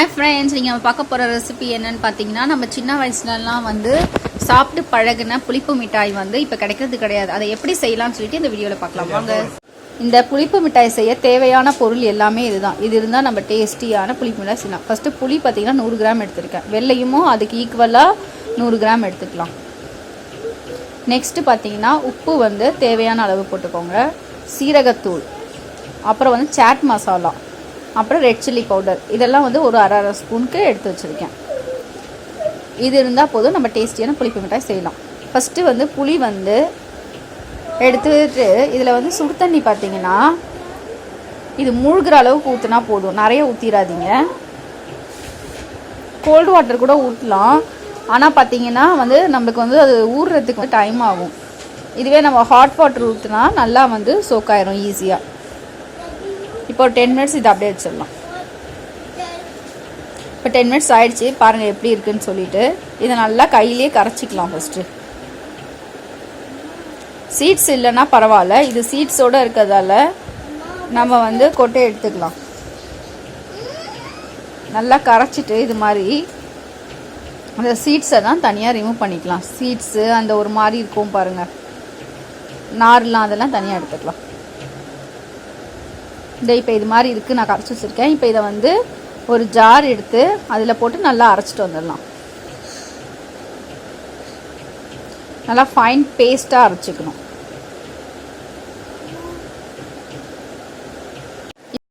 Hi friends, நீங்கள் நம்ம பார்க்க போகிற ரெசிபி என்னன்னு பார்த்தீங்கன்னா, நம்ம சின்ன வயசுலலாம் வந்து சாப்பிட்டு பழகின புளிப்பு மிட்டாய் வந்து இப்போ கிடைக்கிறது கிடையாது. அதை எப்படி செய்யலாம்னு சொல்லிட்டு இந்த வீடியோவில் பார்க்கலாம் வாங்க. இந்த புளிப்பு மிட்டாய் செய்ய தேவையான பொருள் எல்லாமே இதுதான். இது இருந்தால் நம்ம டேஸ்டியான புளிப்பு மிட்டாய் செய்யலாம். ஃபஸ்ட்டு புளி பார்த்தீங்கன்னா 100 கிராம் எடுத்துருக்கேன். வெள்ளையும் அதுக்கு ஈக்குவலாக 100 கிராம் எடுத்துக்கலாம். நெக்ஸ்ட்டு பார்த்தீங்கன்னா உப்பு வந்து தேவையான அளவு போட்டுக்கோங்க. சீரகத்தூள், அப்புறம் வந்து சாட் மசாலா, அப்புறம் ரெட் சில்லி பவுடர், இதெல்லாம் வந்து ஒரு அரை ஸ்பூனுக்கு எடுத்து வச்சுருக்கேன். இது இருந்தால் போதும், நம்ம டேஸ்டியான புளிப்பு மிட்டாய் செய்யலாம். ஃபஸ்ட்டு வந்து புளி வந்து எடுத்துட்டு இதில் வந்து சுடு தண்ணி பார்த்தீங்கன்னா இது மூழ்கிற அளவுக்கு ஊற்றினா போதும், நிறைய ஊற்றிடாதீங்க. கோல்டு வாட்டர் கூட ஊற்றலாம், ஆனால் பார்த்தீங்கன்னா வந்து நம்மளுக்கு வந்து அது ஊறுறதுக்கு டைம் ஆகும். இதுவே நம்ம ஹாட் வாட்டர் ஊற்றினா நல்லா வந்து சோக் ஆயிரும் ஈஸியாக. இப்போ ஒரு 10 மினிட்ஸ் இதை அப்படியே வச்சிடலாம். இப்போ 10 மினிட்ஸ் ஆகிடுச்சு, பாருங்கள் எப்படி இருக்குன்னு சொல்லிட்டு. இதை நல்லா கையிலே கரைச்சிக்கலாம். ஃபஸ்ட்டு சீட்ஸ் இல்லைன்னா பரவாயில்ல, இது சீட்ஸோடு இருக்கிறதால நம்ம வந்து கொட்டை எடுத்துக்கலாம். நல்லா கரைச்சிட்டு இது மாதிரி அந்த சீட்ஸை தான் தனியாக ரிமூவ் பண்ணிக்கலாம். சீட்ஸு அந்த ஒரு மாதிரி இருக்கும் பாருங்கள், நார்லாம், அதெல்லாம் தனியாக எடுத்துக்கலாம். இந்த இப்போ இது மாதிரி இருக்குது, நான் கரைச்சி வச்சுருக்கேன். இப்போ இதை வந்து ஒரு ஜார் எடுத்து அதில் போட்டு நல்லா அரைச்சிட்டு வந்துடலாம். நல்லா ஃபைன் பேஸ்ட்டாக அரைச்சிக்கணும்.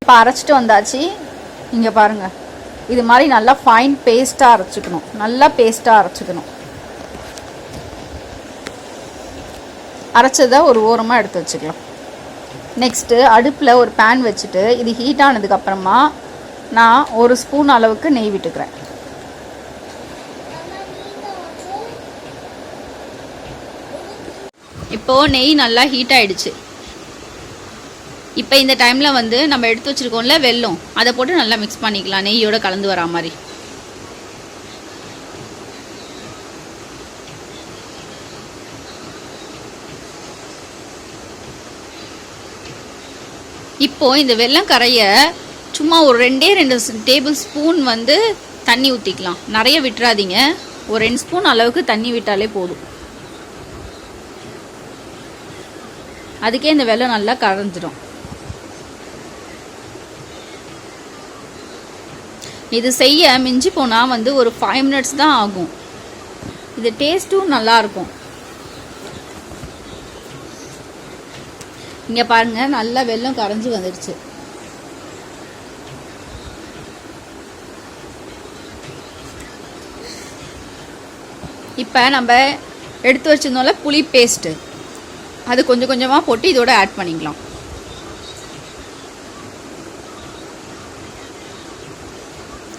இப்போ அரைச்சிட்டு வந்தாச்சு. இங்கே பாருங்கள், இது மாதிரி நல்லா ஃபைன் பேஸ்ட்டாக அரைச்சிக்கணும். நல்லா பேஸ்ட்டாக அரைச்சிக்கணும். அரைச்சதை ஒரு ஓரமாக எடுத்து வச்சுக்கலாம். நெக்ஸ்ட்டு அடுப்பில் ஒரு பேன் வச்சுட்டு இது ஹீட் ஆனதுக்கப்புறமா நான் ஒரு ஸ்பூன் அளவுக்கு நெய் விட்டுக்கிறேன். இப்போது நெய் நல்லா ஹீட் ஆகிடுச்சு. இப்போ இந்த டைமில் வந்து நம்ம எடுத்து வச்சுருக்கோம்ல வெல்லம், அதை போட்டு நல்லா மிக்ஸ் பண்ணிக்கலாம், நெய்யோடு கலந்து வரா மாதிரி. இப்போது இந்த வெல்லம் கரைய சும்மா ஒரு 2 டேபிள் ஸ்பூன் வந்து தண்ணி ஊற்றிக்கலாம். நிறைய விட்டுறாதீங்க, ஒரு 2 ஸ்பூன் அளவுக்கு தண்ணி விட்டாலே போதும். அதுக்கே இந்த வெல்லம் நல்லா கரைஞ்சிடும். இது செய்ய மிஞ்சி போனால் வந்து ஒரு 5 மினிட்ஸ் தான் ஆகும். இது டேஸ்ட்டும் நல்லாயிருக்கும். இங்கே பாருங்கள், நல்லா வெல்லம் கரைஞ்சி வந்துடுச்சு. இப்போ நம்ம எடுத்து வச்சிருந்தோம்ல புளி பேஸ்ட்டு, அது கொஞ்சம் கொஞ்சமாக போட்டு இதோட ஆட் பண்ணிக்கலாம்.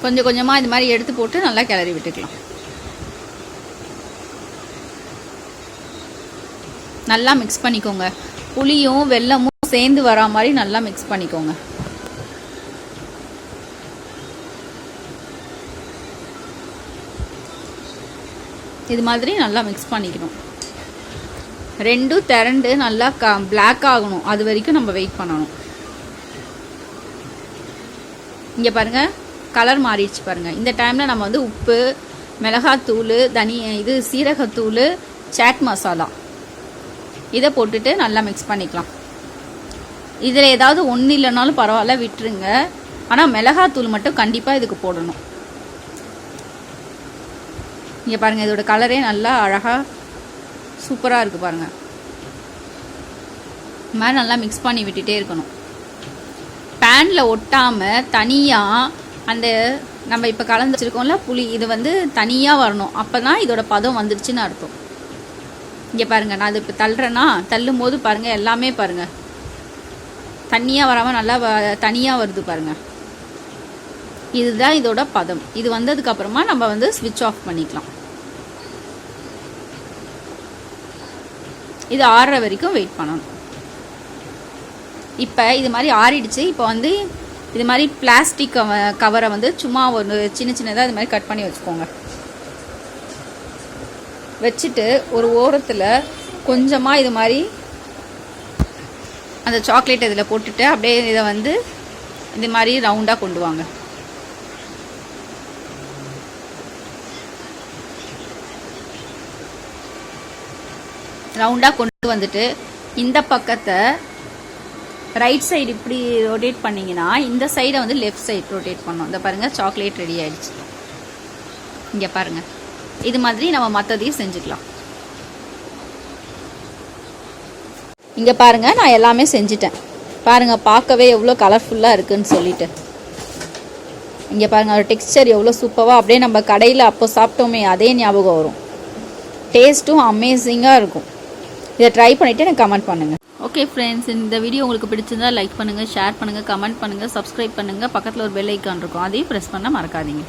கொஞ்சம் கொஞ்சமாக இது மாதிரி எடுத்து போட்டு நல்லா கிளறி விட்டுக்கலாம். நல்லா மிக்ஸ் பண்ணிக்கோங்க. புளியும் வெல்லமும் சேர்ந்து வரா மாதிரி நல்லா மிக்ஸ் பண்ணிக்கோங்க. இது மாதிரி நல்லா மிக்ஸ் பண்ணிக்கணும். ரெண்டும் திரண்டு நல்லா பிளாக் ஆகணும், அது வரைக்கும் நம்ம வெயிட் பண்ணணும். இங்கே பாருங்கள், கலர் மாறிடுச்சு பாருங்கள். இந்த டைமில் நம்ம வந்து உப்பு, மிளகாத்தூள், சீரகத்தூள், சாட் மசாலா இதை போட்டுட்டு நல்லா மிக்ஸ் பண்ணிக்கலாம். இதில் ஏதாவது ஒன்று இல்லைனாலும் பரவாயில்ல, விட்டுருங்க. ஆனால் மிளகாத்தூள் மட்டும் கண்டிப்பாக இதுக்கு போடணும். இங்கே பாருங்கள், இதோட கலரே நல்லா அழகாக சூப்பராக இருக்குது பாருங்கள். இது மாதிரி நல்லா மிக்ஸ் பண்ணி விட்டுட்டே இருக்கணும். பேனில் ஒட்டாமல் தனியாக அந்த நம்ம இப்போ கலந்து வச்சுருக்கோம்ல புளி, இது வந்து தனியாக வரணும். அப்போ தான் இதோட பதம் வந்துடுச்சுன்னு அர்த்தம். இங்கே பாருங்கள், நான் அது இப்போ தள்ளுறேன்னா தள்ளும் போது பாருங்கள் எல்லாமே பாருங்கள் தண்ணியாக வராமல் நல்லா தனியாக வருது பாருங்கள். இதுதான் இதோட பதம். இது வந்ததுக்கப்புறமா நம்ம வந்து ஸ்விட்ச் ஆஃப் பண்ணிக்கலாம். இது ஆறுற வரைக்கும் வெயிட் பண்ணணும். இப்போ இது மாதிரி ஆறிடுச்சு. இப்போ வந்து இது மாதிரி பிளாஸ்டிக் கவரை வந்து சும்மா ஒரு சின்னதாக இது மாதிரி கட் பண்ணி வச்சுக்கோங்க. வச்சுட்டு ஒரு ஓரத்தில் கொஞ்சமாக இது மாதிரி அந்த சாக்லேட் இதில் போட்டுட்டு அப்படியே இதை வந்து இந்த மாதிரி ரவுண்டாக கொண்டு வாங்க. ரவுண்டாக கொண்டு வந்துட்டு இந்த பக்கத்தை ரைட் சைடு இப்படி ரொட்டேட் பண்ணிங்கன்னா இந்த சைடை வந்து லெஃப்ட் சைடு ரொட்டேட் பண்ணோம். இந்த பாருங்கள் சாக்லேட் ரெடி ஆயிடுச்சு. இங்கே பாருங்கள், இது மாதிரி நம்ம மற்றதையும் செஞ்சுக்கலாம். இங்கே பாருங்கள், நான் எல்லாமே செஞ்சுட்டேன். பாருங்கள், பார்க்கவே எவ்வளோ கலர்ஃபுல்லாக இருக்குதுன்னு சொல்லிட்டு. இங்கே பாருங்கள், ஒரு டெக்ஸ்சர் எவ்வளோ சூப்பராக அப்படியே நம்ம கடையில் அப்போ சாப்பிட்டோமே அதே ஞாபகம் வரும். டேஸ்ட்டும் அமேசிங்காக இருக்கும். இதை ட்ரை பண்ணிவிட்டு எனக்கு கமெண்ட் பண்ணுங்கள். ஓகே ஃப்ரெண்ட்ஸ், இந்த வீடியோ உங்களுக்கு பிடிச்சிருந்தா லைக் பண்ணுங்கள், ஷேர் பண்ணுங்கள், கமெண்ட் பண்ணுங்கள், சப்ஸ்கிரைப் பண்ணுங்கள். பக்கத்தில் ஒரு பெல் ஐக்கான் இருக்கும், அதையும் ப்ரெஸ் பண்ண மறக்காதீங்க.